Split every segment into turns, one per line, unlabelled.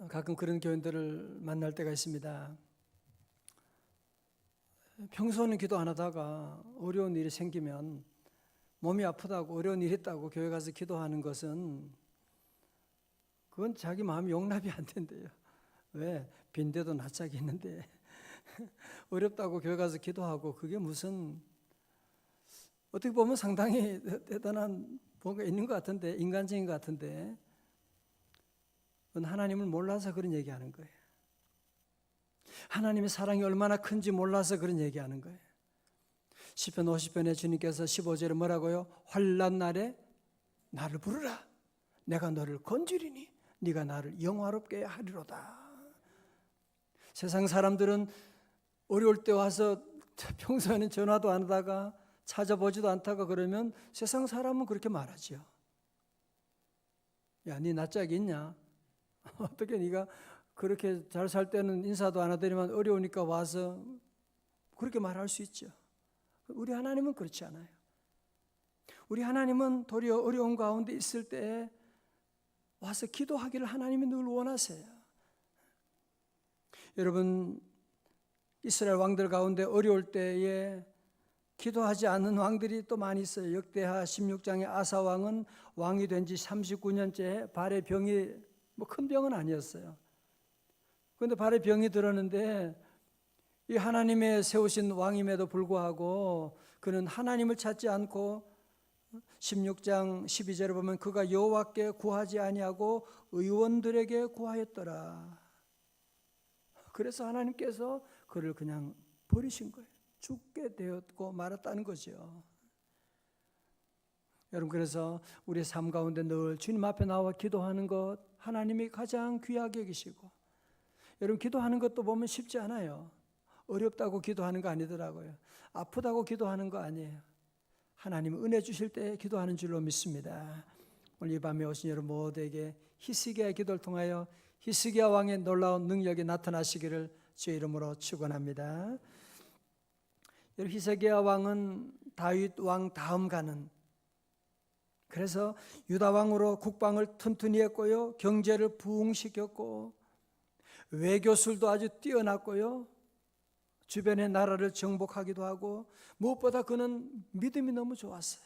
가끔 그런 교인들을 만날 때가 있습니다. 평소는 기도 안 하다가 어려운 일이 생기면 몸이 아프다고 어려운 일이 있다고 교회 가서 기도하는 것은 그건 자기 마음이 용납이 안 된대요. 왜? 빈대도 낯짝이 있는데 어렵다고 교회 가서 기도하고 그게 무슨 어떻게 보면 상당히 대단한 뭔가 있는 것 같은데 인간적인 것 같은데 그건 하나님을 몰라서 그런 얘기하는 거예요. 하나님의 사랑이 얼마나 큰지 몰라서 그런 얘기하는 거예요. 시편 50편에 주님께서 15절에 뭐라고요? 환난 날에 나를 부르라. 내가 너를 건지리니 네가 나를 영화롭게 하리로다. 세상 사람들은 어려울 때 와서 평소에는 전화도 안 하다가 찾아보지도 않다가 그러면 세상 사람은 그렇게 말하죠. 야, 네 낯짝이 있냐? 어떻게 네가 그렇게 잘 살 때는 인사도 안 하더니만 어려우니까 와서 그렇게 말할 수 있죠. 우리 하나님은 그렇지 않아요. 우리 하나님은 도리어 어려운 가운데 있을 때 와서 기도하기를 하나님이 늘 원하세요. 여러분, 이스라엘 왕들 가운데 어려울 때에 기도하지 않는 왕들이 또 많이 있어요. 역대하 16장의 아사 왕은 왕이 된 지 39년째 발에 병이 큰 병은 아니었어요. 그런데 발에 병이 들었는데 이 하나님의 세우신 왕임에도 불구하고 그는 하나님을 찾지 않고 16장 12절에 보면 그가 여호와께 구하지 아니하고 의원들에게 구하였더라. 그래서 하나님께서 그를 그냥 버리신 거예요. 죽게 되었고 말았다는 거죠. 여러분, 그래서 우리의 삶 가운데 늘 주님 앞에 나와 기도하는 것 하나님이 가장 귀하게 여기시고, 여러분 기도하는 것도 보면 쉽지 않아요. 어렵다고 기도하는 거 아니더라고요. 아프다고 기도하는 거 아니에요. 하나님 은혜 주실 때 기도하는 줄로 믿습니다. 오늘 이 밤에 오신 여러분 모두에게 히스기야의 기도를 통하여 히스기야 왕의 놀라운 능력이 나타나시기를 주의 이름으로 축원합니다. 여러분, 히스기야 왕은 다윗 왕 다음 가는, 그래서 유다 왕으로 국방을 튼튼히 했고요, 경제를 부흥시켰고 외교술도 아주 뛰어났고요, 주변의 나라를 정복하기도 하고, 무엇보다 그는 믿음이 너무 좋았어요.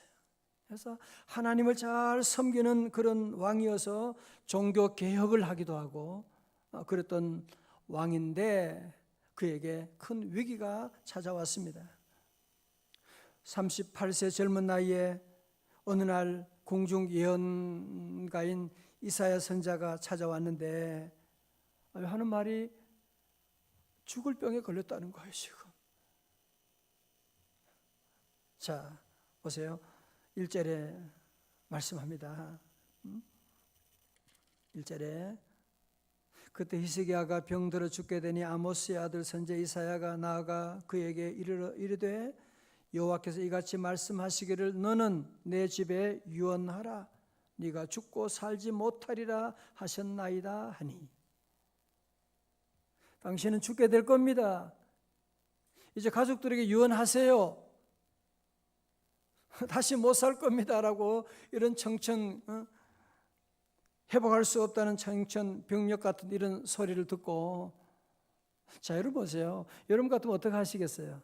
그래서 하나님을 잘 섬기는 그런 왕이어서 종교 개혁을 하기도 하고 그랬던 왕인데 그에게 큰 위기가 찾아왔습니다. 38세 젊은 나이에 어느 날 궁중 예언가인 이사야 선지자가 찾아왔는데 하는 말이 죽을 병에 걸렸다는 거예요, 지금. 자, 보세요. 1절에 말씀합니다. 1절에 그때 히스기야가 병들어 죽게 되니 아모스의 아들 선지자 이사야가 나아가 그에게 이르되 여호와께서 이같이 말씀하시기를 너는 내 집에 유언하라. 네가 죽고 살지 못하리라 하셨나이다 하니. 당신은 죽게 될 겁니다. 이제 가족들에게 유언하세요. 다시 못 살 겁니다라고 이런 청천, 회복할 수 없다는 청천벽력 같은 이런 소리를 듣고, 자, 여러분 보세요. 여러분 같으면 어떻게 하시겠어요?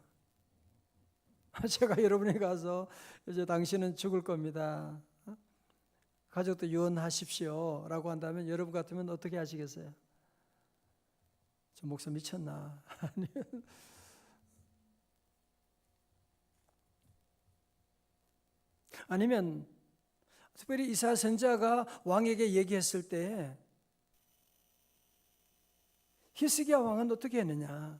제가 여러분에게 가서 이제 당신은 죽을 겁니다, 가족도 유언하십시오 라고 한다면 여러분 같으면 어떻게 하시겠어요? 저 목사 미쳤나? 아니면 특별히 이사야 선지자가 왕에게 얘기했을 때 히스기야 왕은 어떻게 했느냐?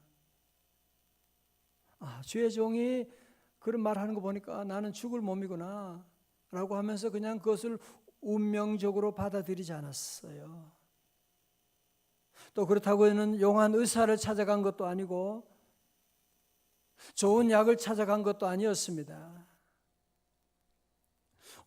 주의 종이 그런 말하는 거 보니까 나는 죽을 몸이구나 라고 하면서 그냥 그것을 운명적으로 받아들이지 않았어요. 또 그렇다고 해는 용한 의사를 찾아간 것도 아니고 좋은 약을 찾아간 것도 아니었습니다.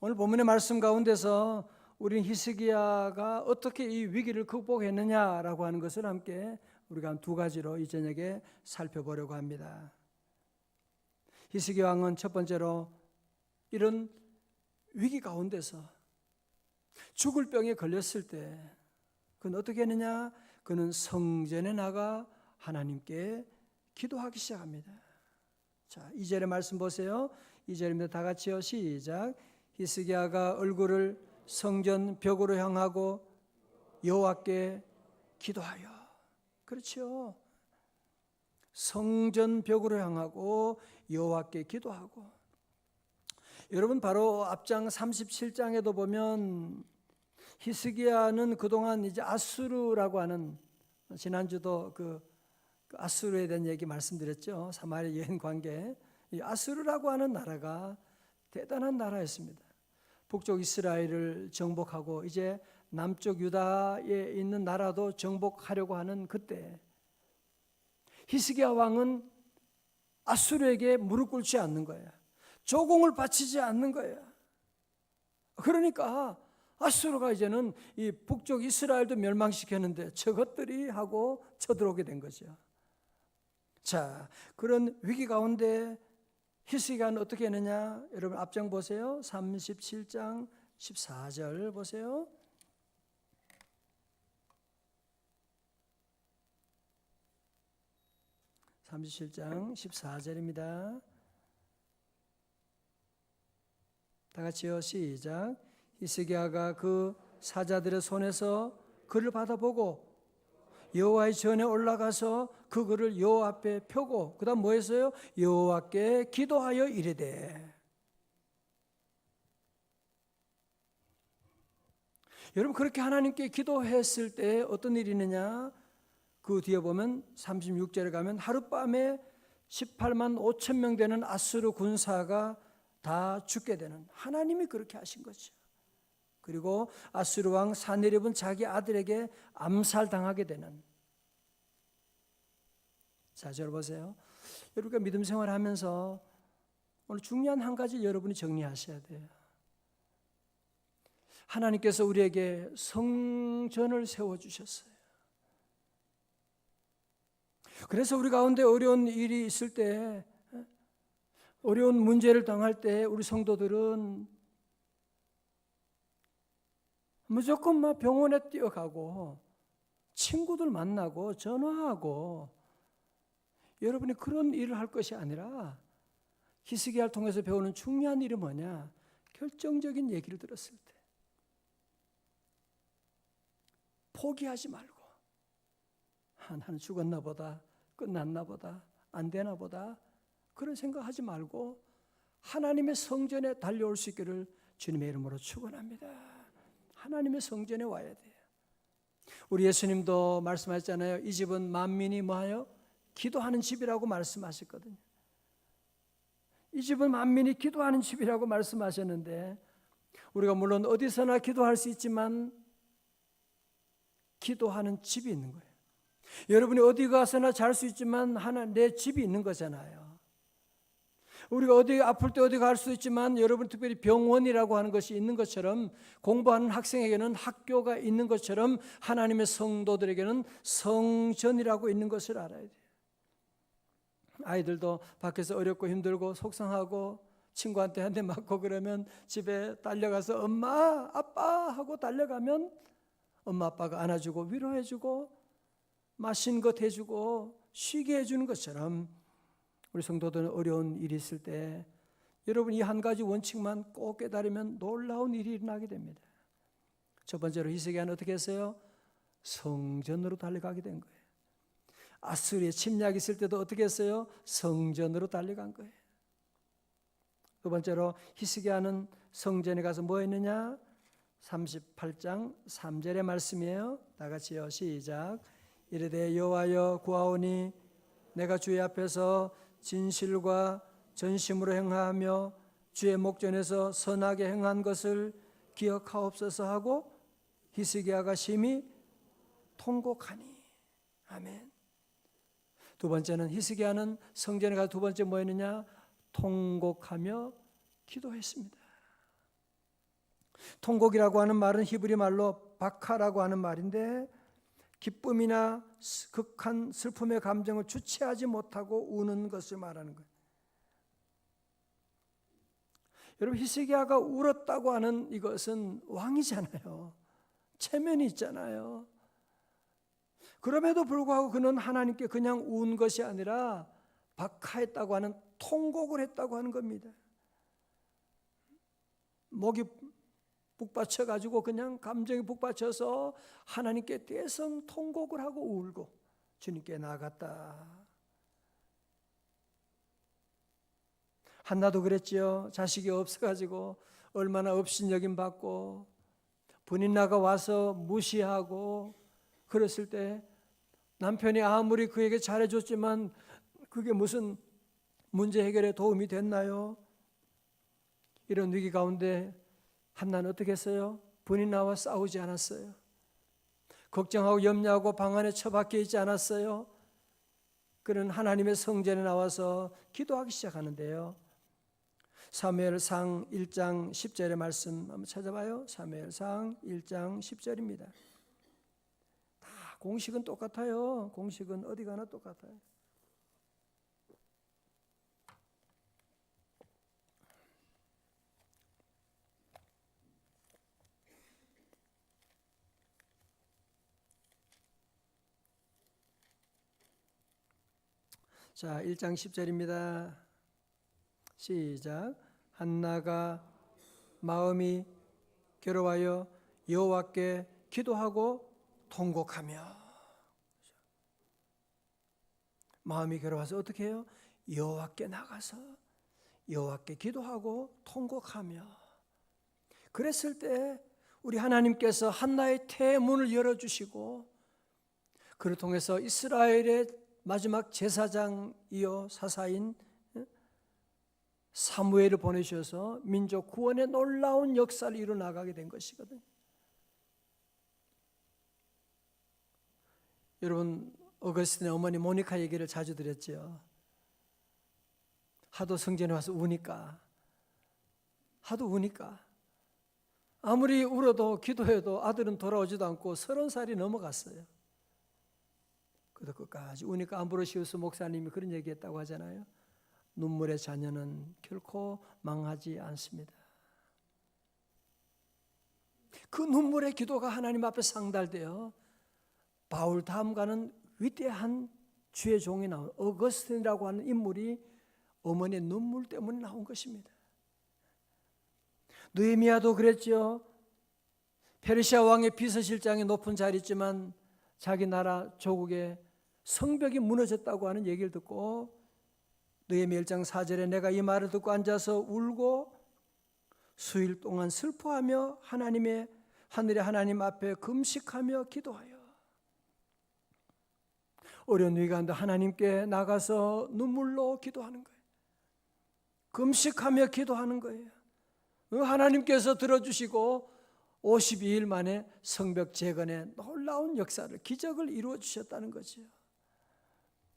오늘 본문의 말씀 가운데서 우리는 히스기야가 어떻게 이 위기를 극복했느냐라고 하는 것을 함께 우리가 한 두 가지로 이 저녁에 살펴보려고 합니다. 히스기야 왕은 첫 번째로 이런 위기 가운데서 죽을 병에 걸렸을 때 그는 어떻게 했느냐? 그는 성전에 나가 하나님께 기도하기 시작합니다. 자, 2절의 말씀 보세요. 2절입니다. 다 같이요. 시작. 히스기야가 얼굴을 성전 벽으로 향하고 여호와께 기도하여. 그렇죠. 성전 벽으로 향하고 여호와께 기도하고. 여러분, 바로 앞장 37장에도 보면 히스기야는 그동안 이제 아수르라고 하는, 지난주도 그 아수르에 대한 얘기 말씀드렸죠. 사마리아 여인 관계. 이 아수르라고 하는 나라가 대단한 나라였습니다. 북쪽 이스라엘을 정복하고 이제 남쪽 유다에 있는 나라도 정복하려고 하는 그때 히스기야 왕은 아수르에게 무릎 꿇지 않는 거야. 조공을 바치지 않는 거야. 그러니까 아수르가 이제는 이 북쪽 이스라엘도 멸망시켰는데 저것들이 하고 쳐들어오게 된 거죠. 자, 그런 위기 가운데 히스기야는 어떻게 했느냐? 여러분 앞장 보세요. 37장 14절 보세요. (37장 14절입니다) 다 같이요. 시작. 히스기야가 그 사자들의 손에서 글을 받아보고 여호와의 전에 올라가서 그 글을 여호와 앞에 펴고, 그 다음 뭐 했어요? 여호와께 기도하여 이르되. 여러분, 그렇게 하나님께 기도했을 때 어떤 일이 있느냐? 그 뒤에 보면 36절에 가면 하룻밤에 18만 5천 명 되는 아수르 군사가 다 죽게 되는, 하나님이 그렇게 하신 거죠. 그리고 아수르 왕 사네립은 자기 아들에게 암살당하게 되는. 자, 저를 보세요. 여러분과 믿음 생활하면서 오늘 중요한 한 가지 여러분이 정리하셔야 돼요. 하나님께서 우리에게 성전을 세워주셨어요. 그래서 우리 가운데 어려운 일이 있을 때, 어려운 문제를 당할 때 우리 성도들은 무조건 막 병원에 뛰어가고 친구들 만나고 전화하고, 여러분이 그런 일을 할 것이 아니라 히스기야를 통해서 배우는 중요한 일이 뭐냐? 결정적인 얘기를 들었을 때 포기하지 말고, 나는 죽었나 보다, 끝났나 보다, 안 되나 보다, 그런 생각하지 말고 하나님의 성전에 달려올 수 있기를 주님의 이름으로 축원합니다. 하나님의 성전에 와야 돼요. 우리 예수님도 말씀하셨잖아요. 이 집은 만민이 뭐하여? 기도하는 집이라고 말씀하셨거든요. 이 집은 만민이 기도하는 집이라고 말씀하셨는데, 우리가 물론 어디서나 기도할 수 있지만 기도하는 집이 있는 거예요. 여러분이 어디 가서나 잘 수 있지만 내 집이 있는 거잖아요. 우리가 어디 아플 때 어디 갈 수 있지만, 여러분 특별히 병원이라고 하는 것이 있는 것처럼, 공부하는 학생에게는 학교가 있는 것처럼 하나님의 성도들에게는 성전이라고 있는 것을 알아야 돼요. 아이들도 밖에서 어렵고 힘들고 속상하고 친구한테 한 대 맞고 그러면 집에 달려가서 엄마 아빠 하고 달려가면 엄마 아빠가 안아주고 위로해주고 맛있는 것 해주고 쉬게 해주는 것처럼, 우리 성도들은 어려운 일이 있을 때 여러분 이 한 가지 원칙만 꼭 깨달으면 놀라운 일이 일어나게 됩니다. 첫 번째로 히스기야는 어떻게 했어요? 성전으로 달려가게 된 거예요. 아수르의 침략이 있을 때도 어떻게 했어요? 성전으로 달려간 거예요. 두 번째로 히스기야는 성전에 가서 뭐 했느냐? 38장 3절의 말씀이에요. 다 같이요. 시작. 이르되 여호와여 구하오니 내가 주의 앞에서 진실과 전심으로 행하며 주의 목전에서 선하게 행한 것을 기억하옵소서 하고 히스기야가 심히 통곡하니. 아멘. 두 번째는 히스기야는 성전에 가서 두 번째 뭐 했느냐? 통곡하며 기도했습니다. 통곡이라고 하는 말은 히브리 말로 바카라고 하는 말인데, 기쁨이나 극한 슬픔의 감정을 주체하지 못하고 우는 것을 말하는 거예요. 여러분, 히스기야가 울었다고 하는 이것은 왕이잖아요. 체면이 있잖아요. 그럼에도 불구하고 그는 하나님께 그냥 운 것이 아니라 박하했다고 하는 통곡을 했다고 하는 겁니다. 목이 북받쳐가지고 그냥 감정이 북받쳐서 하나님께 대성 통곡을 하고 울고 주님께 나아갔다. 한나도 그랬지요. 자식이 없어가지고 얼마나 업신여김 받고 분인나가 와서 무시하고 그랬을 때 남편이 아무리 그에게 잘해줬지만 그게 무슨 문제 해결에 도움이 됐나요? 이런 위기 가운데 한나는 어떻게 했어요? 분인나와 싸우지 않았어요. 걱정하고 염려하고 방 안에 처박혀 있지 않았어요. 그는 하나님의 성전에 나와서 기도하기 시작하는데요. 사무엘상 1장 10절의 말씀 한번 찾아봐요. 사무엘상 1장 10절입니다. 다 공식은 똑같아요. 공식은 어디 가나 똑같아요. 자, 1장 10절입니다. 시작. 한나가 마음이 괴로워하여 여호와께 기도하고 통곡하며. 마음이 괴로워서 어떻게 해요? 여호와께 나가서 여호와께 기도하고 통곡하며. 그랬을 때 우리 하나님께서 한나의 태문을 열어주시고 그를 통해서 이스라엘의 마지막 제사장이요 사사인 사무엘을 보내셔서 민족 구원의 놀라운 역사를 이루어나가게 된 것이거든요. 여러분, 어거스틴의 어머니 모니카 얘기를 자주 드렸죠. 하도 성전에 와서 우니까, 아무리 울어도 기도해도 아들은 돌아오지도 않고 30살이 넘어갔어요. 그래도 끝까지 우니까 암브로시우스 목사님이 그런 얘기했다고 하잖아요. 눈물의 자녀는 결코 망하지 않습니다. 그 눈물의 기도가 하나님 앞에 상달되어 바울 다음가는 위대한 주의 종이 나온 어거스틴이라고 하는 인물이 어머니의 눈물 때문에 나온 것입니다. 느헤미야도 그랬죠. 페르시아 왕의 비서실장이 높은 자리지만 자기 나라 조국의 성벽이 무너졌다고 하는 얘기를 듣고 느헤미야 1장 4절에 내가 이 말을 듣고 앉아서 울고 수일 동안 슬퍼하며 하나님의 하늘의 하나님 앞에 금식하며 기도하여 어려운 위기 가운데 하나님께 나가서 눈물로 기도하는 거예요. 금식하며 기도하는 거예요. 하나님께서 들어주시고 52일 만에 성벽 재건의 놀라운 역사를 기적을 이루어 주셨다는 거죠.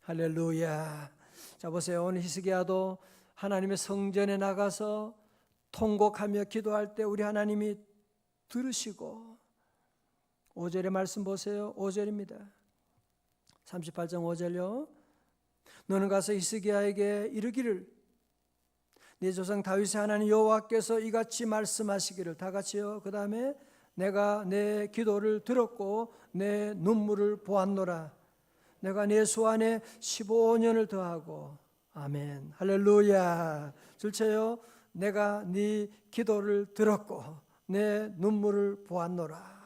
할렐루야. 자 보세요. 오늘 히스기야도 하나님의 성전에 나가서 통곡하며 기도할 때 우리 하나님이 들으시고 5절의 말씀 보세요. 5절입니다. 38장 5절요. 너는 가서 히스기야에게 이르기를 네 조상 다윗의 하나님 여호와께서 이같이 말씀하시기를. 다 같이요. 그 다음에 내가 내 기도를 들었고 내 눈물을 보았노라. 내가 내 소원에 15년을 더하고. 아멘. 할렐루야. 둘째요. 내가 네 기도를 들었고 내 눈물을 보았노라.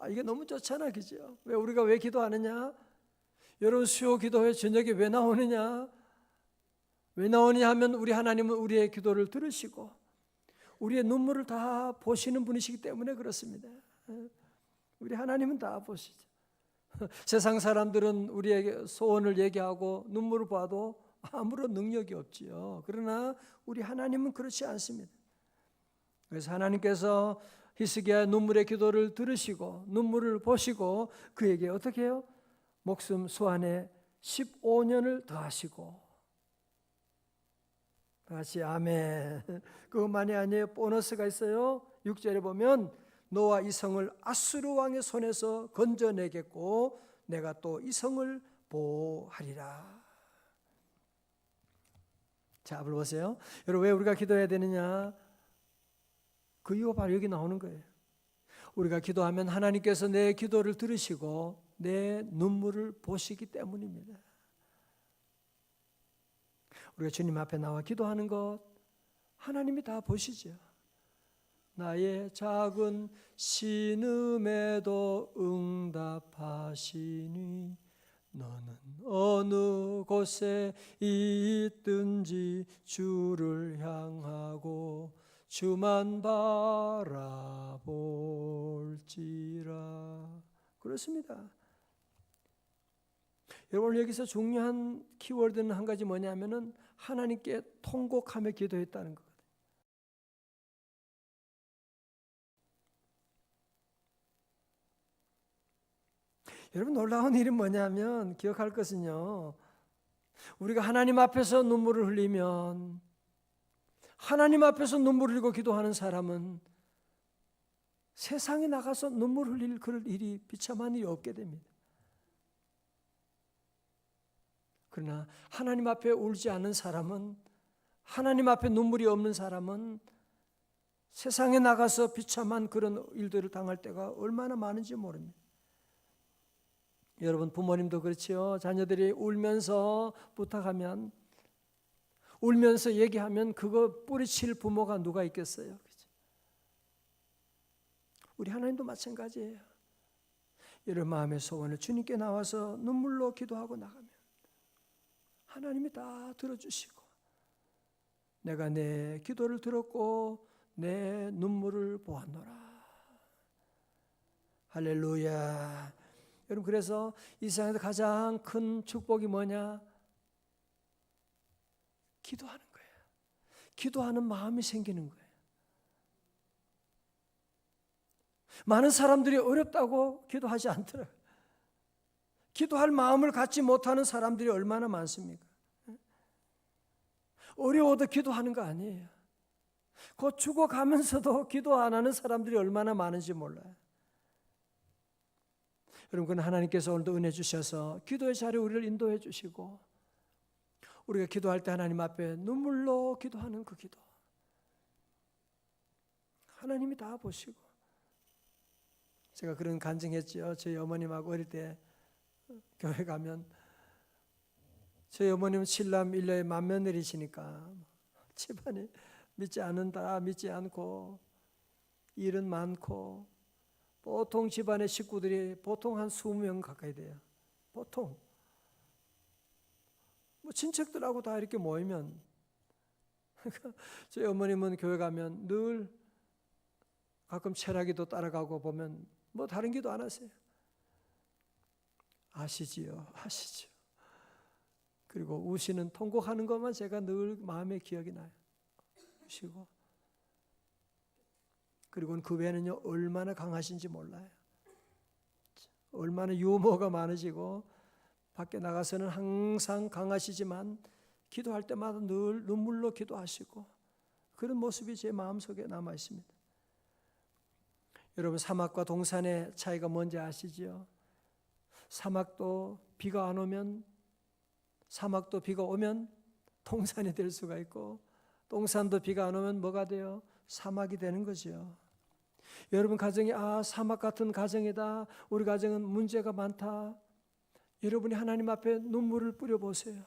이게 너무 좋잖아, 그죠? 우리가 왜 기도하느냐? 여러분 수요 기도회 저녁에 왜 나오느냐? 왜 나오느냐 하면 우리 하나님은 우리의 기도를 들으시고 우리의 눈물을 다 보시는 분이시기 때문에 그렇습니다. 우리 하나님은 다 보시죠. 세상 사람들은 우리에게 소원을 얘기하고 눈물을 봐도 아무런 능력이 없지요. 그러나 우리 하나님은 그렇지 않습니다. 그래서 하나님께서 히스기야의 눈물의 기도를 들으시고 눈물을 보시고 그에게 어떻게 해요? 목숨 소환에 15년을 더하시고. 다시 아멘. 그것만이 아니에요. 보너스가 있어요. 6절에 보면 너와 이 성을 아수르 왕의 손에서 건져내겠고 내가 또 이 성을 보호하리라. 자, 보세요. 여러분 왜 우리가 기도해야 되느냐? 그 이유가 바로 여기 나오는 거예요. 우리가 기도하면 하나님께서 내 기도를 들으시고 내 눈물을 보시기 때문입니다. 우리가 주님 앞에 나와 기도하는 것 하나님이 다 보시죠. 나의 작은 신음에도 응답하시니 너는 어느 곳에 있든지 주를 향하고 주만 바라볼지라. 그렇습니다. 여러분, 여기서 중요한 키워드는 한 가지 뭐냐면은 하나님께 통곡하며 기도했다는 거거든요. 여러분, 놀라운 일은 뭐냐면 기억할 것은요, 우리가 하나님 앞에서 눈물을 흘리면, 하나님 앞에서 눈물을 흘리고 기도하는 사람은 세상에 나가서 눈물 흘릴 그럴 일이 비참한 일이 없게 됩니다. 그러나 하나님 앞에 울지 않는 사람은, 하나님 앞에 눈물이 없는 사람은 세상에 나가서 비참한 그런 일들을 당할 때가 얼마나 많은지 모릅니다. 여러분, 부모님도 그렇지요. 자녀들이 울면서 부탁하면, 울면서 얘기하면 그거 뿌리칠 부모가 누가 있겠어요? 그렇죠? 우리 하나님도 마찬가지예요. 여러분 마음의 소원을 주님께 나와서 눈물로 기도하고 나가면 하나님이 다 들어주시고, 내가 내 기도를 들었고 내 눈물을 보았노라. 할렐루야. 여러분, 그래서 이 세상에서 가장 큰 축복이 뭐냐? 기도하는 거예요. 기도하는 마음이 생기는 거예요. 많은 사람들이 어렵다고 기도하지 않더라고요. 기도할 마음을 갖지 못하는 사람들이 얼마나 많습니까? 어려워도 기도하는 거 아니에요. 곧 죽어가면서도 기도 안 하는 사람들이 얼마나 많은지 몰라요. 여러분, 하나님께서 오늘도 은혜 주셔서 기도의 자리에 우리를 인도해 주시고, 우리가 기도할 때 하나님 앞에 눈물로 기도하는 그 기도 하나님이 다 보시고, 제가 그런 간증했지요. 저희 어머님하고 어릴 때 교회 가면, 저희 어머님은 7남 1녀의 맏며느리시니까 집안에 믿지 않는다, 믿지 않고 일은 많고, 보통 집안의 식구들이 보통 한 20명 가까이 돼요. 보통 뭐 친척들하고 다 이렇게 모이면 저희 어머님은 교회 가면 늘 가끔 철학기도 따라가고 보면 뭐 다른 기도 안 하세요. 아시지요, 아시죠. 그리고 우시는 통곡하는 것만 제가 늘 마음에 기억이 나요. 우시고, 그리고 그 외에는요 얼마나 강하신지 몰라요. 얼마나 유머가 많으시고 밖에 나가서는 항상 강하시지만 기도할 때마다 늘 눈물로 기도하시고, 그런 모습이 제 마음속에 남아 있습니다. 여러분, 사막과 동산의 차이가 뭔지 아시죠? 사막도 비가 안 오면, 사막도 비가 오면 동산이 될 수가 있고, 동산도 비가 안 오면 뭐가 돼요? 사막이 되는 거죠. 여러분 가정이 사막 같은 가정이다, 우리 가정은 문제가 많다, 여러분이 하나님 앞에 눈물을 뿌려보세요.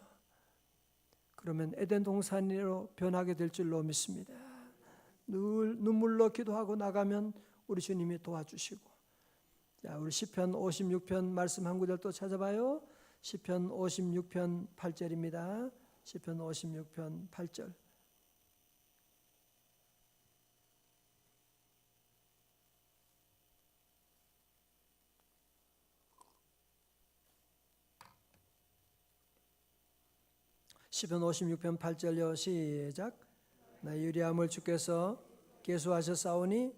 그러면 에덴 동산으로 변하게 될 줄로 믿습니다. 늘 눈물로 기도하고 나가면 우리 주님이 도와주시고. 자, 우리 시편 56편 말씀 한 구절 또 찾아봐요. 시편 56편 8절입니다. 시편 56편 8절. 시편 56편 8절요. 시작. 나의 유리함을 주께서 계수하셨사오니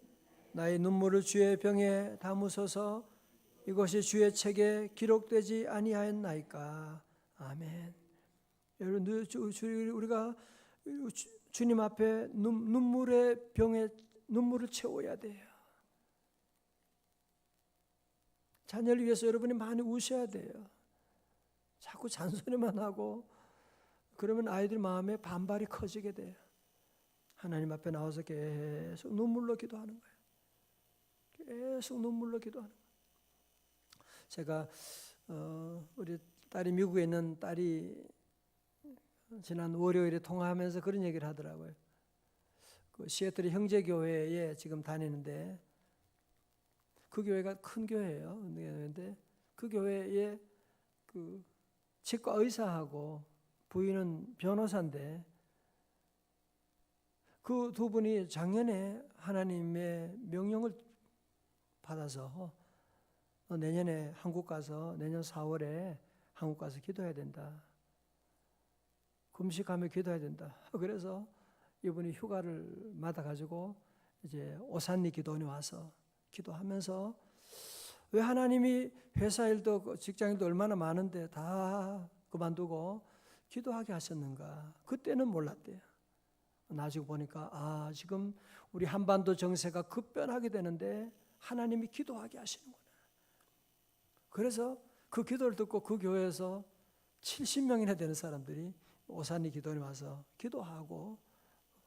나의 눈물을 주의 병에 담으소서. 이것이 주의 책에 기록되지 아니하였나이까. 아멘. 여러분, 우리가 주님 앞에 눈물의 병에 눈물을 채워야 돼요. 자녀를 위해서 여러분이 많이 우셔야 돼요. 자꾸 잔소리만 하고 그러면 아이들 마음에 반발이 커지게 돼요. 하나님 앞에 나와서 계속 눈물로 기도하는 거예요. 계속 눈물로 기도하는 거예요. 제가 우리 딸이 미국에 있는 딸이 지난 월요일에 통화하면서 그런 얘기를 하더라고요. 그 시애틀 형제교회에 지금 다니는데 그 교회가 큰 교회예요. 근데 그 교회에 그 치과 의사하고 부인은 변호사인데 그 두 분이 작년에 하나님의 명령을 받아서 내년에 한국 가서 내년 4월에 한국 가서 기도해야 된다. 금식하며 기도해야 된다. 그래서 이분이 휴가를 받아가지고 이제 오산리 기도원에 와서 기도하면서 왜 하나님이 회사 일도 직장 일도 얼마나 많은데 다 그만두고 기도하게 하셨는가. 그때는 몰랐대요. 나중에 보니까 지금 우리 한반도 정세가 급변하게 되는데 하나님이 기도하게 하시는구나. 그래서 그 기도를 듣고 그 교회에서 70명이나 되는 사람들이 오산리 기도원에 와서 기도하고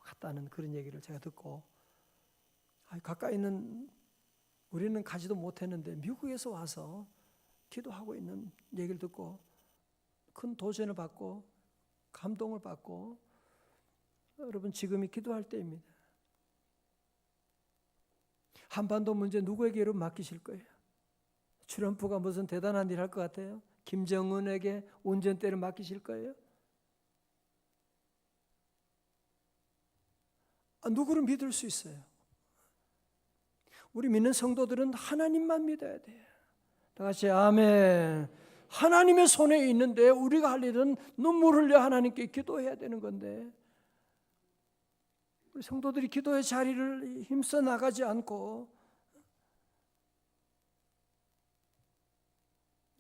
갔다는 그런 얘기를 제가 듣고 가까이 있는 우리는 가지도 못했는데 미국에서 와서 기도하고 있는 얘기를 듣고 큰 도전을 받고 감동을 받고 여러분 지금이 기도할 때입니다. 한반도 문제 누구에게 여러분 맡기실 거예요? 트럼프가 무슨 대단한 일 할 것 같아요? 김정은에게 운전대를 맡기실 거예요? 누구를 믿을 수 있어요? 우리 믿는 성도들은 하나님만 믿어야 돼요. 다 같이 아멘. 하나님의 손에 있는데 우리가 할 일은 눈물 흘려 하나님께 기도해야 되는 건데 우리 성도들이 기도의 자리를 힘써 나가지 않고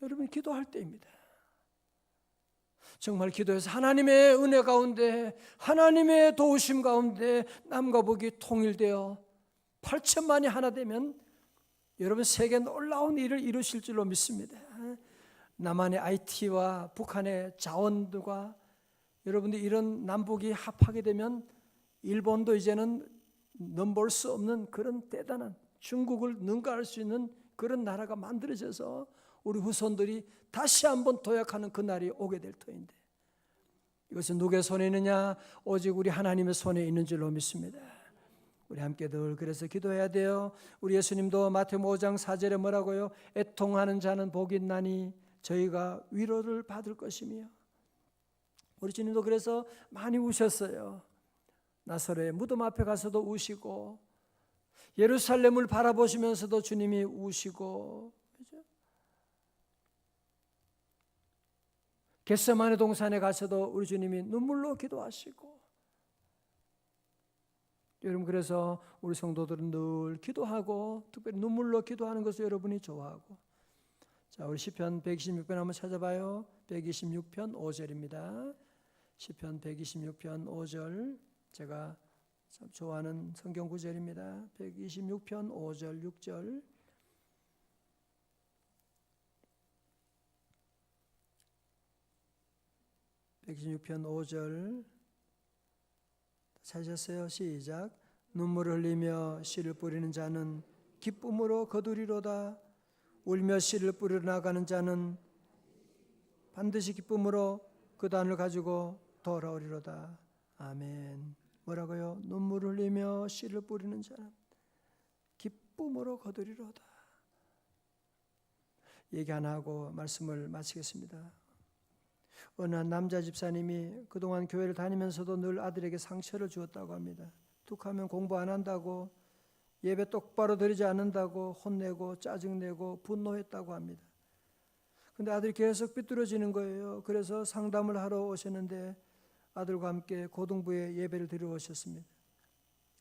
여러분 기도할 때입니다. 정말 기도해서 하나님의 은혜 가운데 하나님의 도우심 가운데 남과 북이 통일되어 8천만이 하나 되면 여러분 세계 놀라운 일을 이루실 줄로 믿습니다. 남한의 IT와 북한의 자원들과 여러분들 이런 남북이 합하게 되면 일본도 이제는 넘볼 수 없는 그런 대단한 중국을 능가할 수 있는 그런 나라가 만들어져서 우리 후손들이 다시 한번 도약하는 그날이 오게 될 터인데 이것은 누구의 손에 있느냐? 오직 우리 하나님의 손에 있는 줄로 믿습니다. 우리 함께 늘 그래서 기도해야 돼요. 우리 예수님도 마태복음 5장 4절에 뭐라고요? 애통하는 자는 복이 있나니 저희가 위로를 받을 것이며 우리 주님도 그래서 많이 우셨어요. 나사로의 무덤 앞에 가서도 우시고 예루살렘을 바라보시면서도 주님이 우시고 그렇죠? 겟세마네 동산에 가서도 우리 주님이 눈물로 기도하시고 여러분 그래서 우리 성도들은 늘 기도하고 특별히 눈물로 기도하는 것을 여러분이 좋아하고 자 우리 시편 126편 한번 찾아봐요. 126편 5절입니다. 시편 126편 5절 제가 참 좋아하는 성경 구절입니다. 126편 5절 6절 126편 5절 찾으셨어요? 시작. 눈물을 흘리며 씨를 뿌리는 자는 기쁨으로 거두리로다. 울며 씨를 뿌리러 나가는 자는 반드시 기쁨으로 그 단을 가지고 돌아오리로다. 아멘. 뭐라고요? 눈물을 흘리며 씨를 뿌리는 자는 기쁨으로 거두리로다. 얘기 하나 하고 말씀을 마치겠습니다. 어느 한 남자 집사님이 그동안 교회를 다니면서도 늘 아들에게 상처를 주었다고 합니다. 툭하면 공부 안 한다고 예배 똑바로 드리지 않는다고 혼내고 짜증내고 분노했다고 합니다. 근데 아들이 계속 삐뚤어지는 거예요. 그래서 상담을 하러 오셨는데 아들과 함께 고등부에 예배를 드리러 오셨습니다.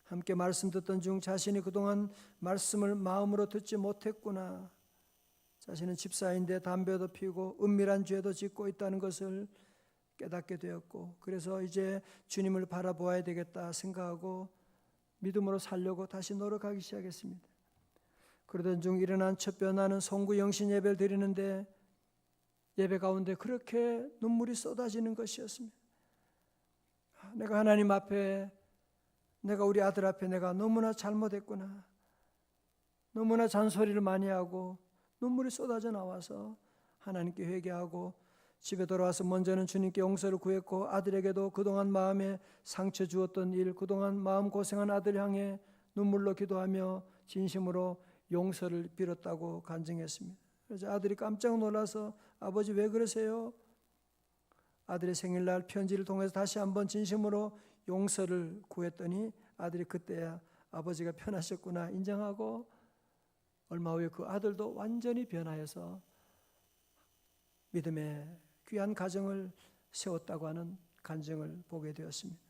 함께 말씀 듣던 중 자신이 그동안 말씀을 마음으로 듣지 못했구나. 자신은 집사인데 담배도 피우고 은밀한 죄도 짓고 있다는 것을 깨닫게 되었고 그래서 이제 주님을 바라보아야 되겠다 생각하고 믿음으로 살려고 다시 노력하기 시작했습니다. 그러던 중 일어난 첫 변화는 송구 영신 예배를 드리는데 예배 가운데 그렇게 눈물이 쏟아지는 것이었습니다. 내가 하나님 앞에 내가 우리 아들 앞에 내가 너무나 잘못했구나. 너무나 잔소리를 많이 하고 눈물이 쏟아져 나와서 하나님께 회개하고 집에 돌아와서 먼저는 주님께 용서를 구했고 아들에게도 그동안 마음에 상처 주었던 일, 그동안 마음 고생한 아들 향해 눈물로 기도하며 진심으로 용서를 빌었다고 간증했습니다. 그래서 아들이 깜짝 놀라서 아버지 왜 그러세요? 아들의 생일날 편지를 통해서 다시 한번 진심으로 용서를 구했더니 아들이 그때야 아버지가 편하셨구나 인정하고 얼마 후에 그 아들도 완전히 변화해서 믿음의 귀한 가정을 세웠다고 하는 간증을 보게 되었습니다.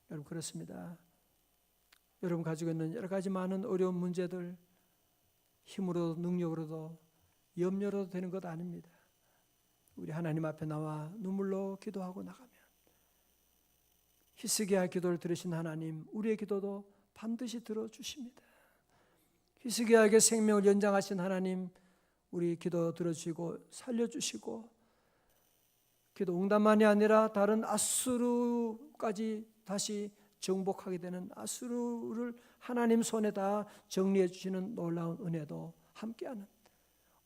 여러분 그렇습니다. 여러분 가지고 있는 여러 가지 많은 어려운 문제들 힘으로도 능력으로도 염려로도 되는 것 아닙니다. 우리 하나님 앞에 나와 눈물로 기도하고 나가면 히스기야 기도를 들으신 하나님 우리의 기도도 반드시 들어주십니다. 히스기야에게 생명을 연장하신 하나님 우리 기도 들어주시고 살려주시고 기도 응답만이 아니라 다른 아수르까지 다시 정복하게 되는 아수르를 하나님 손에 다 정리해 주시는 놀라운 은혜도 함께하는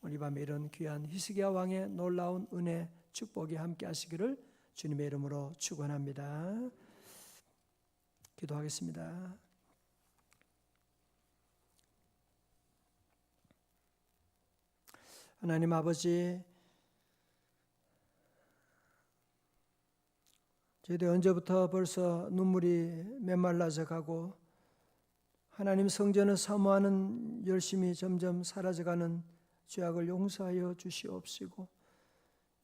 오늘 이 밤에 이런 귀한 히스기야 왕의 놀라운 은혜 축복이 함께 하시기를 주님의 이름으로 축원합니다. 기도하겠습니다. 하나님 아버지, 저희들 언제부터 벌써 눈물이 메말라져 가고 하나님 성전을 사모하는 열심이 점점 사라져가는 죄악을 용서하여 주시옵시고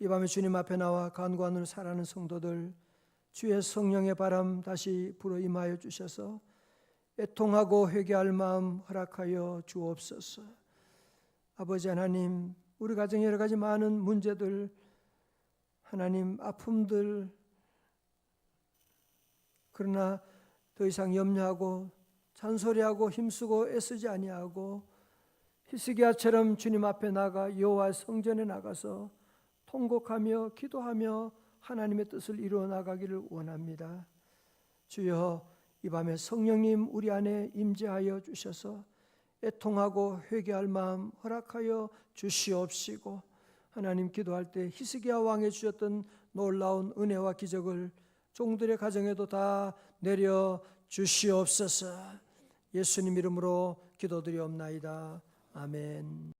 이 밤에 주님 앞에 나와 간구하는 사랑하는 성도들 주의 성령의 바람 다시 불어 임하여 주셔서 애통하고 회개할 마음 허락하여 주옵소서. 아버지 하나님 우리 가정에 여러 가지 많은 문제들 하나님 아픔들 그러나 더 이상 염려하고 잔소리하고 힘쓰고 애쓰지 아니하고 히스기야처럼 주님 앞에 나가 여호와 성전에 나가서 통곡하며 기도하며 하나님의 뜻을 이루어 나가기를 원합니다. 주여 이 밤에 성령님 우리 안에 임재하여 주셔서 애통하고 회개할 마음 허락하여 주시옵시고 하나님 기도할 때 히스기야 왕에 주셨던 놀라운 은혜와 기적을 종들의 가정에도 다 내려 주시옵소서. 예수님 이름으로 기도드리옵나이다. 아멘.